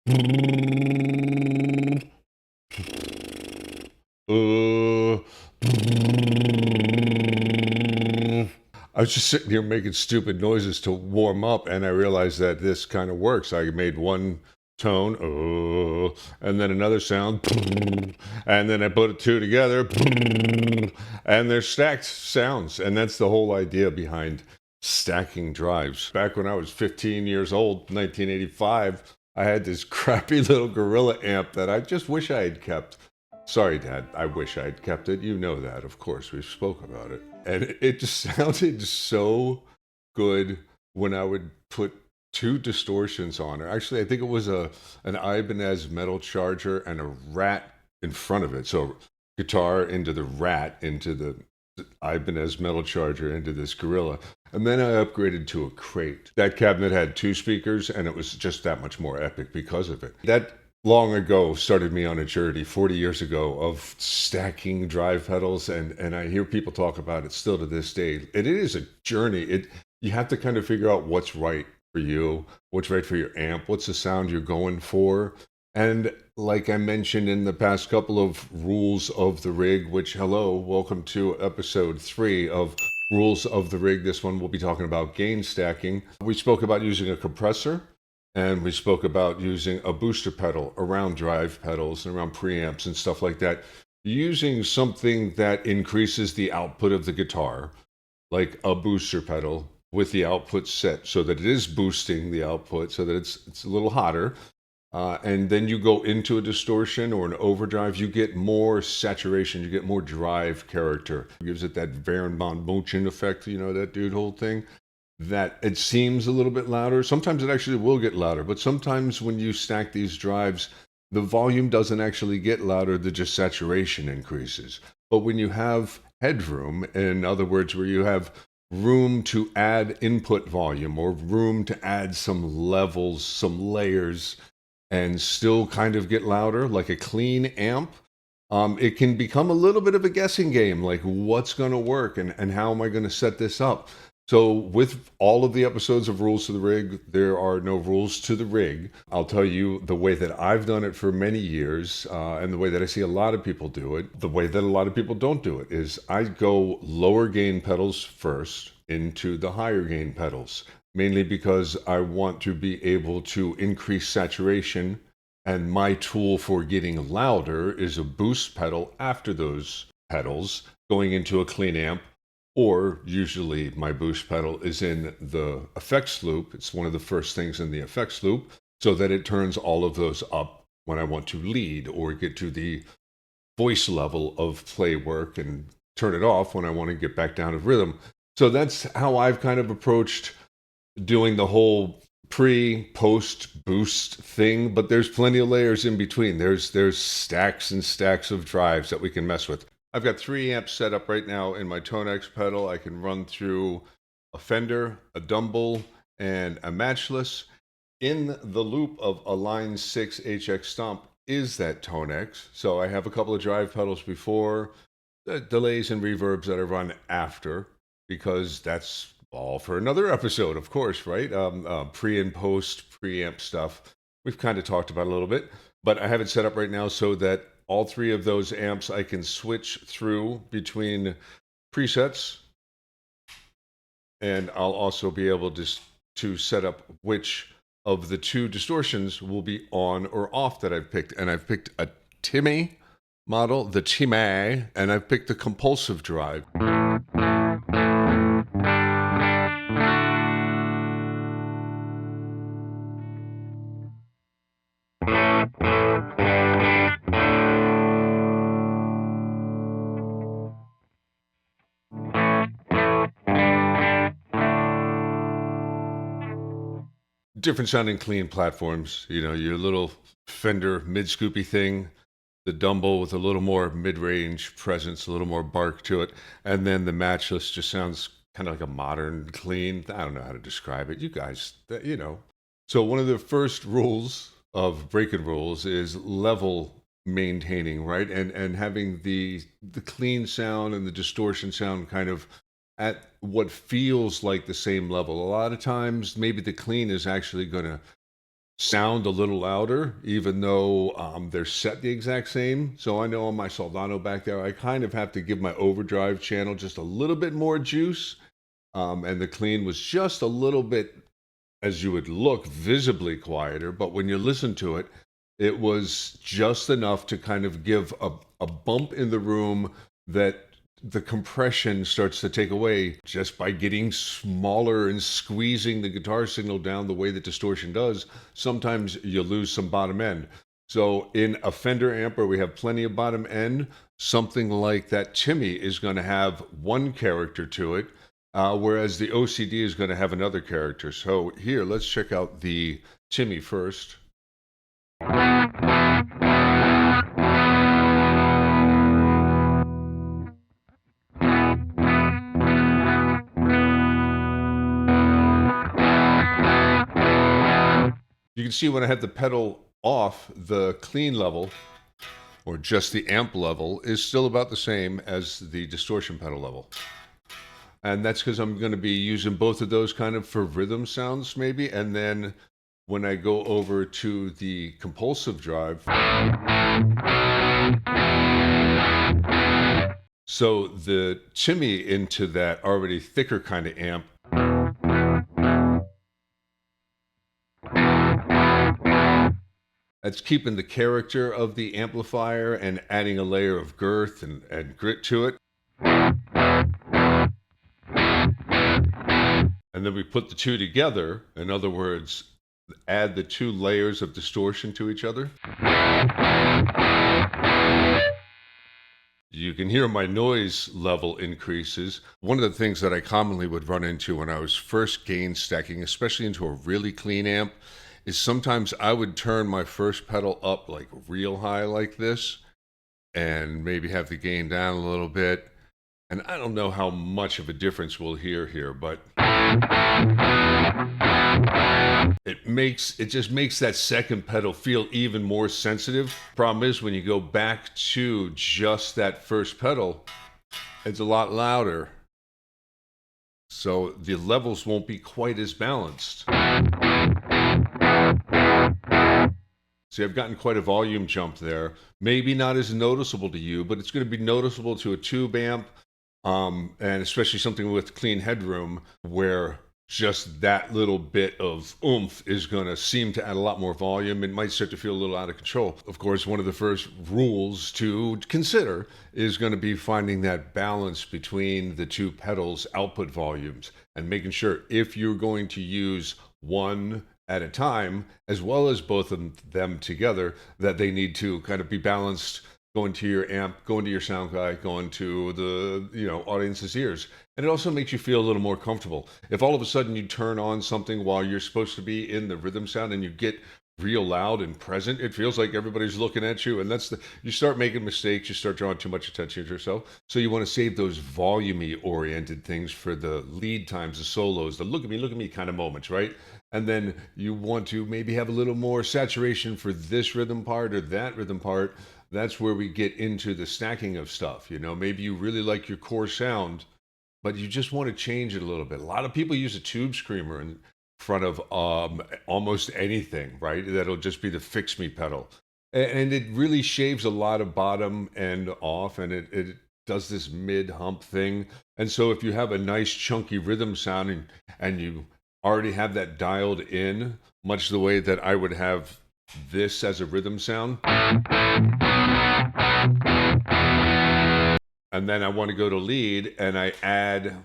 Uh, I was just sitting here making stupid noises to warm up, and I realized that this kind of works. I made one tone, and then another sound, and then I put the two together, and they're stacked sounds. And that's the whole idea behind stacking drives. Back when I was 15 years old, 1985, I had this crappy little Gorilla amp that I just wish I had kept. Sorry, Dad. I wish I'd kept it. You know that, of course. We spoke about it. And it just sounded so good when I would put two distortions on it. Actually, I think it was an Ibanez metal charger and a rat in front of it. So guitar into the rat, into the Ibanez metal charger, into this Gorilla. And then I upgraded to a crate. That cabinet had two speakers, and it was just that much more epic because of it. That long ago started me on a journey 40 years ago of stacking drive pedals, and I hear people talk about it still to this day. It is a journey. You have to kind of figure out what's right for you, what's right for your amp, what's the sound you're going for. And like I mentioned in the past couple of rules of the rig, which, hello, welcome to episode 3 of Rules of the Rig. This one we'll be talking about gain stacking. We spoke about using a compressor, and we spoke about using a booster pedal around drive pedals and around preamps and stuff like that. Using something that increases the output of the guitar, like a booster pedal with the output set so that it is boosting the output so that it's a little hotter. And then you go into a distortion or an overdrive, you get more saturation, you get more drive character. It gives it that Baron von Munchen effect, you know, that dude whole thing. That it seems a little bit louder. Sometimes it actually will get louder, but sometimes when you stack these drives, the volume doesn't actually get louder, the just saturation increases. But when you have headroom, in other words, where you have room to add input volume or room to add some levels, some layers, and still kind of get louder, like a clean amp, it can become a little bit of a guessing game, like what's going to work and how am I going to set this up? So with all of the episodes of Rules to the Rig, there are no rules to the rig. I'll tell you the way that I've done it for many years, and the way that I see a lot of people do it. The way that a lot of people don't do it is I go lower gain pedals first into the higher gain pedals, mainly because I want to be able to increase saturation, and my tool for getting louder is a boost pedal after those pedals going into a clean amp. Or usually my boost pedal is in the effects loop. It's one of the first things in the effects loop so that it turns all of those up when I want to lead or get to the voice level of play work, and turn it off when I want to get back down to rhythm. So that's how I've kind of approached doing the whole pre-post boost thing, but there's plenty of layers in between. There's stacks and stacks of drives that we can mess with. I've got 3 amps set up right now in my Tonex pedal. I can run through a Fender, a Dumble, and a Matchless. In the loop of a Line 6 HX Stomp is that Tonex. So I have a couple of drive pedals before, the delays and reverbs that I run after, because that's all for another episode, of course, right? Pre and post preamp stuff. We've kind of talked about a little bit, but I have it set up right now so that all 3 of those amps I can switch through between presets, and I'll also be able to set up which of the 2 distortions will be on or off that I've picked. And I've picked a Timmy model, the Timmy, and I've picked the compulsive drive. Different sounding clean platforms, you know, your little Fender mid scoopy thing, the Dumble with a little more mid-range presence, a little more bark to it, and then the Matchless just sounds kind of like a modern clean. I don't know how to describe it. You guys, you know. So one of the first rules of breaking rules is level maintaining, right? And having the clean sound and the distortion sound kind of at what feels like the same level. A lot of times maybe the clean is actually going to sound a little louder, even though they're set the exact same. So I know on my Soldano back there, I kind of have to give my overdrive channel just a little bit more juice. And the clean was just a little bit, as you would look, visibly quieter. But when you listen to it, it was just enough to kind of give a bump in the room that the compression starts to take away just by getting smaller and squeezing the guitar signal down the way that distortion does. Sometimes you lose some bottom end. So in a Fender amp where we have plenty of bottom end, something like that Timmy is going to have one character to it, whereas the OCD is going to have another character. So here, let's check out the Timmy first. You can see when I have the pedal off, the clean level, or just the amp level, is still about the same as the distortion pedal level. And that's because I'm going to be using both of those kind of for rhythm sounds maybe. And then when I go over to the compulsive drive, so the Timmy into that already thicker kind of amp, that's keeping the character of the amplifier and adding a layer of girth and grit to it. And then we put the two together. In other words, add the two layers of distortion to each other. You can hear my noise level increases. One of the things that I commonly would run into when I was first gain stacking, especially into a really clean amp, is sometimes I would turn my first pedal up like real high like this and maybe have the gain down a little bit. And I don't know how much of a difference we'll hear here, but it just makes that second pedal feel even more sensitive. Problem is, when you go back to just that first pedal, it's a lot louder. So the levels won't be quite as balanced. See, I've gotten quite a volume jump there. Maybe not as noticeable to you, but it's going to be noticeable to a tube amp, and especially something with clean headroom, where just that little bit of oomph is going to seem to add a lot more volume. It might start to feel a little out of control. Of course, one of the first rules to consider is going to be finding that balance between the two pedals' output volumes and making sure if you're going to use one at a time, as well as both of them together, that they need to kind of be balanced, going to your amp, going to your sound guy, going to the audience's ears. And it also makes you feel a little more comfortable. If all of a sudden you turn on something while you're supposed to be in the rhythm sound and you get real loud and present, it feels like everybody's looking at you, and you start making mistakes, you start drawing too much attention to yourself. So you want to save those volume-y oriented things for the lead times, the solos, the look at me kind of moments, right? And then you want to maybe have a little more saturation for this rhythm part or that rhythm part. That's where we get into the stacking of stuff. Maybe you really like your core sound, but you just want to change it a little bit. A lot of people use a tube screamer in front of almost anything, right? That'll just be the fix me pedal. And it really shaves a lot of bottom end off, and it does this mid hump thing. And so if you have a nice chunky rhythm sound and you already have that dialed in, much the way that I would have this as a rhythm sound, and then I want to go to lead and I add,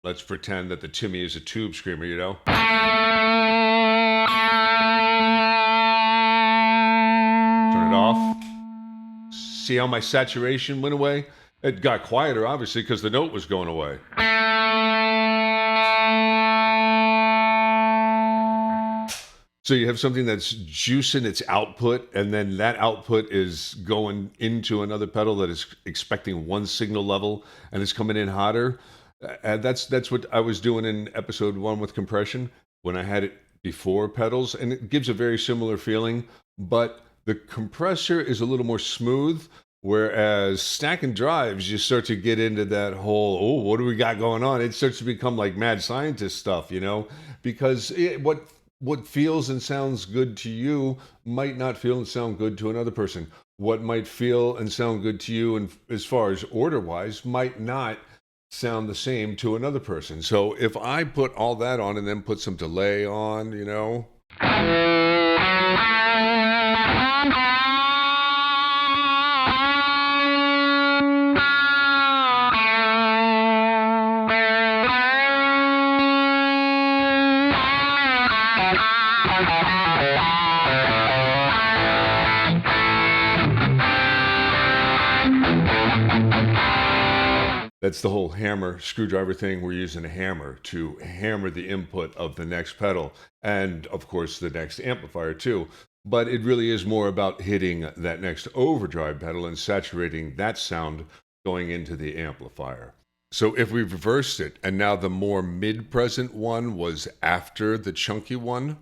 let's pretend that the Timmy is a tube screamer, turn it off. See how my saturation went away? It got quieter, obviously, because the note was going away. So you have something that's juicing its output, and then that output is going into another pedal that is expecting one signal level, and it's coming in hotter. And that's what I was doing in episode 1 with compression when I had it before pedals, and it gives a very similar feeling, but the compressor is a little more smooth, whereas stacking drives, you start to get into that whole, what do we got going on? It starts to become like mad scientist stuff, because what what feels and sounds good to you might not feel and sound good to another person. What might feel and sound good to you, and as far as order wise, might not sound the same to another person. So if I put all that on and then put some delay on, you know. That's the whole hammer screwdriver thing. We're using a hammer to hammer the input of the next pedal and, of course, the next amplifier too. But it really is more about hitting that next overdrive pedal and saturating that sound going into the amplifier. So if we reversed it and now the more mid-present one was after the chunky one.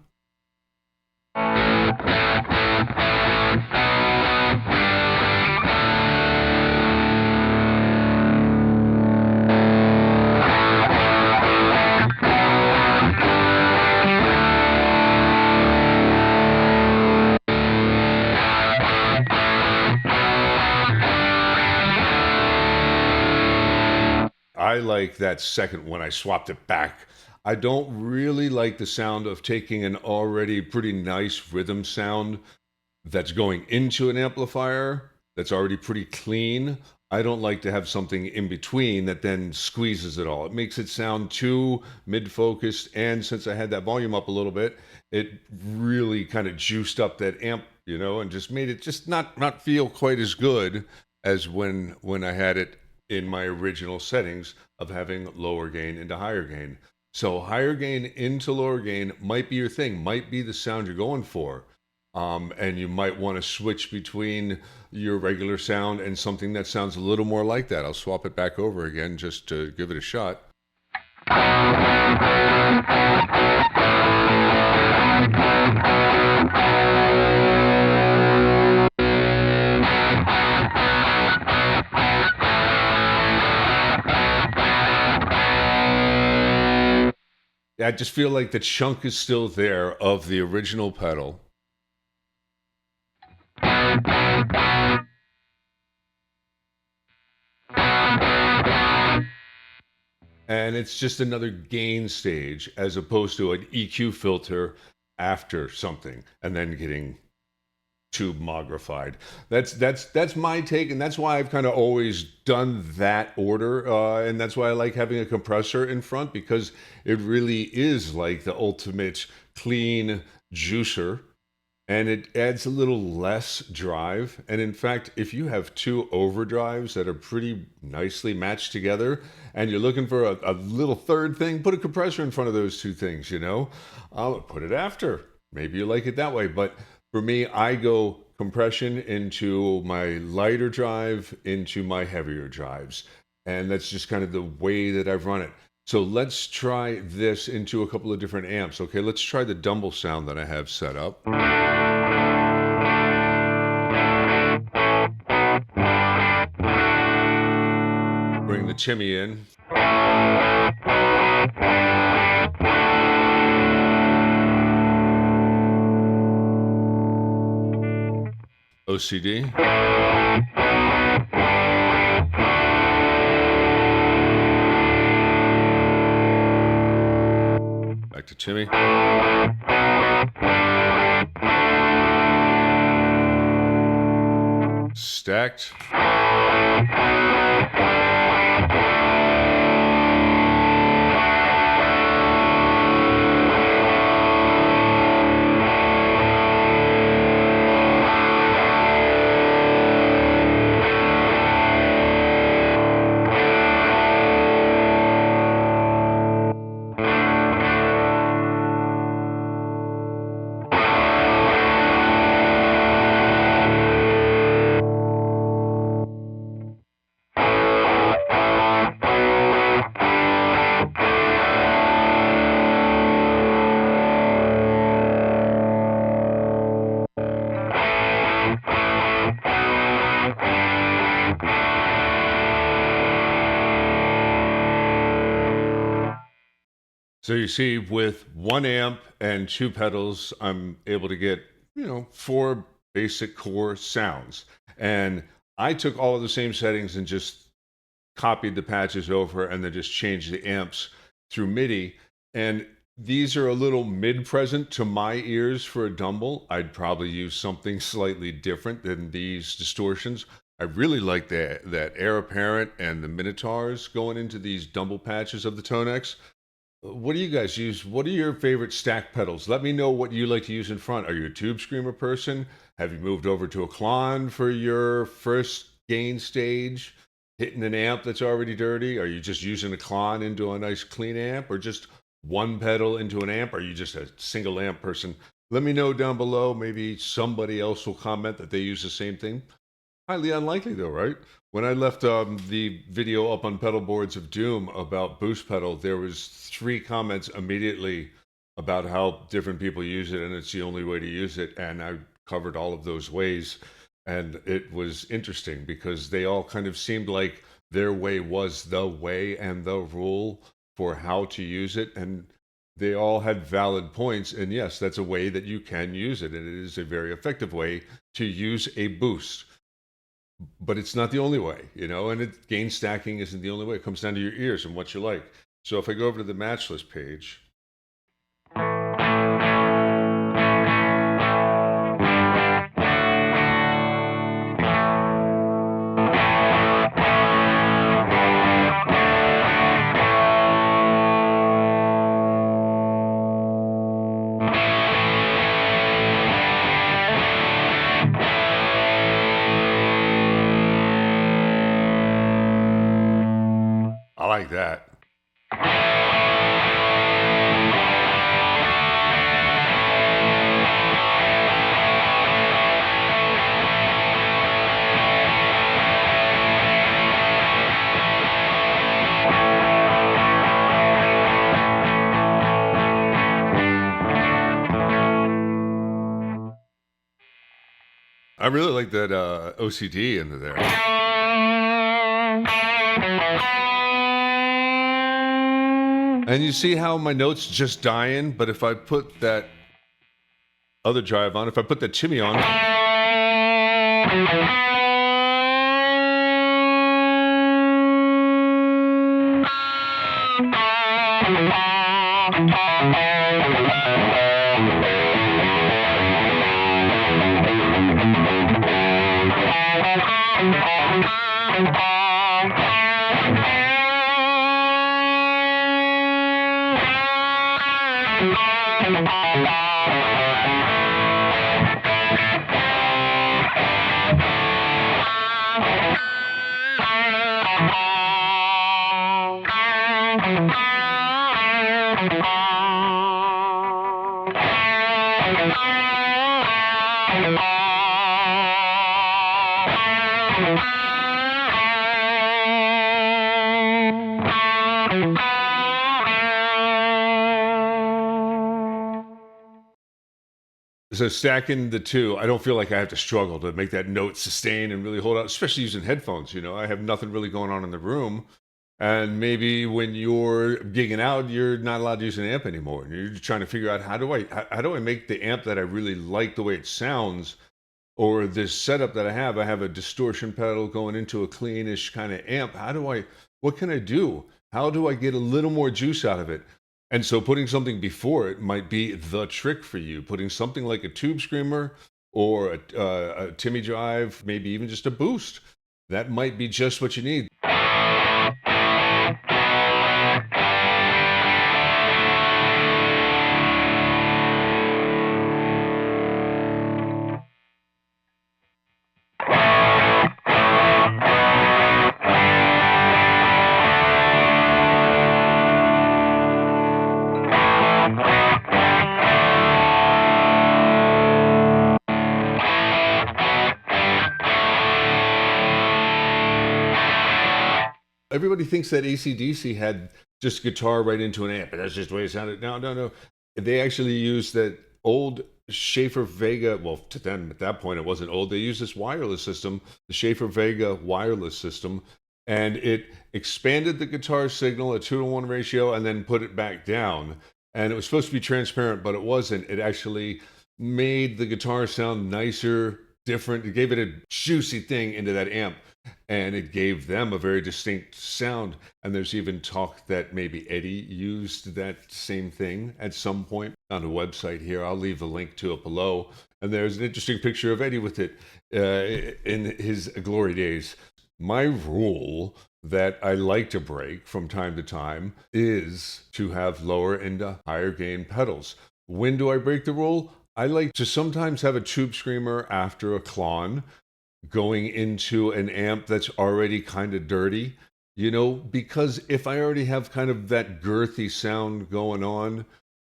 I like that second when I swapped it back. I don't really like the sound of taking an already pretty nice rhythm sound that's going into an amplifier that's already pretty clean. I don't like to have something in between that then squeezes it all. It makes it sound too mid-focused, and since I had that volume up a little bit, it really kind of juiced up that amp, you know, and just made it just not feel quite as good as when I had it in my original settings of having lower gain into higher gain. So higher gain into lower gain might be your thing, might be the sound you're going for. And you might want to switch between your regular sound and something that sounds a little more like that. I'll swap it back over again just to give it a shot. I just feel like the chunk is still there of the original pedal. And it's just another gain stage as opposed to an EQ filter after something and then getting tube mogrified. That's my take, and that's why I've kind of always done that order, and that's why I like having a compressor in front, because it really is like the ultimate clean juicer, and it adds a little less drive. And in fact, if you have two overdrives that are pretty nicely matched together and you're looking for a little third thing, put a compressor in front of those two things, you know. Put it after. Maybe you like it that way, but for me, I go compression into my lighter drive, into my heavier drives. And that's just kind of the way that I've run it. So let's try this into a couple of different amps. Okay, let's try the Dumble sound that I have set up. Bring the Timmy in. OCD. Back to Timmy. Stacked. So you see, with one amp and two pedals, I'm able to get, four basic core sounds. And I took all of the same settings and just copied the patches over and then just changed the amps through MIDI. And these are a little mid-present to my ears for a Dumble. I'd probably use something slightly different than these distortions. I really like that Heir Apparent and the Minotaurs going into these Dumble patches of the Tonex. What do you guys use? What are your favorite stack pedals? Let me know what you like to use in front. Are you a Tube Screamer person? Have you moved over to a Klon for your first gain stage? Hitting an amp that's already dirty? Are you just using a Klon into a nice clean amp? Or just one pedal into an amp? Are you just a single amp person? Let me know down below. Maybe somebody else will comment that they use the same thing. Highly unlikely though, right? When I left the video up on Pedal Boards of Doom about Boost Pedal, there was 3 comments immediately about how different people use it and it's the only way to use it. And I covered all of those ways. And it was interesting because they all kind of seemed like their way was the way and the rule for how to use it. And they all had valid points. And yes, that's a way that you can use it. And it is a very effective way to use a boost. But it's not the only way, and gain stacking isn't the only way. It comes down to your ears and what you like. So if I go over to the Matchless page, I like that. I really like that OCD into there. And you see how my notes just dying, but if I put that other drive on, if I put that Timmy on, so stacking the two, I don't feel like I have to struggle to make that note sustain and really hold out, especially using headphones. I have nothing really going on in the room. And maybe when you're gigging out, you're not allowed to use an amp anymore. And you're trying to figure out how do I make the amp that I really like the way it sounds, or this setup that I have a distortion pedal going into a cleanish kind of amp. What can I do? How do I get a little more juice out of it? And so putting something before it might be the trick for you. Putting something like a Tube Screamer or a Timmy drive, maybe even just a boost. That might be just what you need. Everybody thinks that AC/DC had just guitar right into an amp, and that's just the way it sounded. No. They actually used that old Schaefer Vega. Well, to them at that point, it wasn't old. They used this wireless system, the Schaefer Vega wireless system, and it expanded the guitar signal, a 2-to-1 ratio, and then put it back down. And it was supposed to be transparent, but it wasn't. It actually made the guitar sound nicer, different. It gave it a juicy thing into that amp, and it gave them a very distinct sound. And there's even talk that maybe Eddie used that same thing at some point on the website here. I'll leave the link to it below. And there's an interesting picture of Eddie with it in his glory days. My rule that I like to break from time to time is to have lower and higher gain pedals. When do I break the rule? I like to sometimes have a tube screamer after a clon going into an amp that's already kind of dirty, because if I already have kind of that girthy sound going on,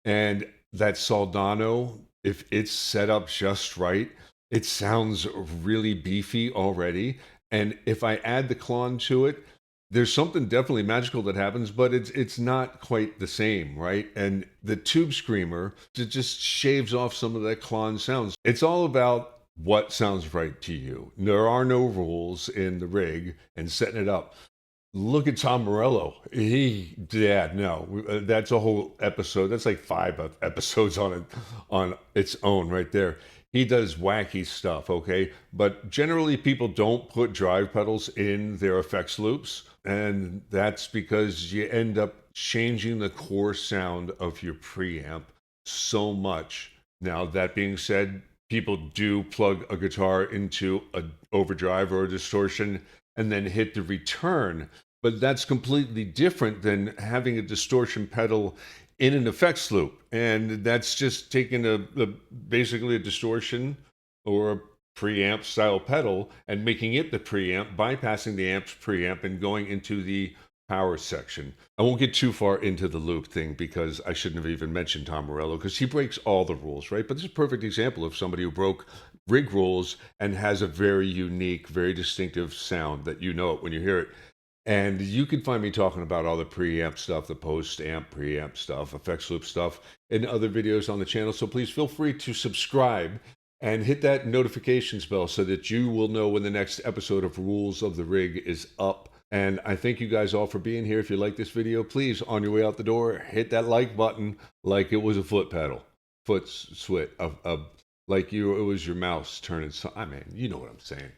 and that Soldano, if it's set up just right, it sounds really beefy already. And if I add the clon to it, there's something definitely magical that happens, but it's not quite the same, right? And the tube screamer just shaves off some of that clon sounds. It's all about what sounds right to you. There are no rules in the rig and setting it up. Look at Tom Morello. That's a whole episode. That's like 5 episodes on its own right there. He does wacky stuff, okay? But generally people don't put drive pedals in their effects loops. And that's because you end up changing the core sound of your preamp so much. Now, that being said, people do plug a guitar into an overdrive or a distortion and then hit the return. But that's completely different than having a distortion pedal in an effects loop. And that's just taking basically a distortion or a preamp style pedal and making it the preamp, bypassing the amp's preamp and going into the power section. I won't get too far into the loop thing because I shouldn't have even mentioned Tom Morello because he breaks all the rules, right? But this is a perfect example of somebody who broke rig rules and has a very unique, very distinctive sound that you know it when you hear it. And you can find me talking about all the preamp stuff, the post-amp preamp stuff, effects loop stuff, in other videos on the channel. So please feel free to subscribe and hit that notifications bell so that you will know when the next episode of Rules of the Rig is up. And I thank you guys all for being here. If you like this video, please, on your way out the door, hit that like button like it was a foot pedal. Foot switch, like it was your mouse turning. I mean, you know what I'm saying.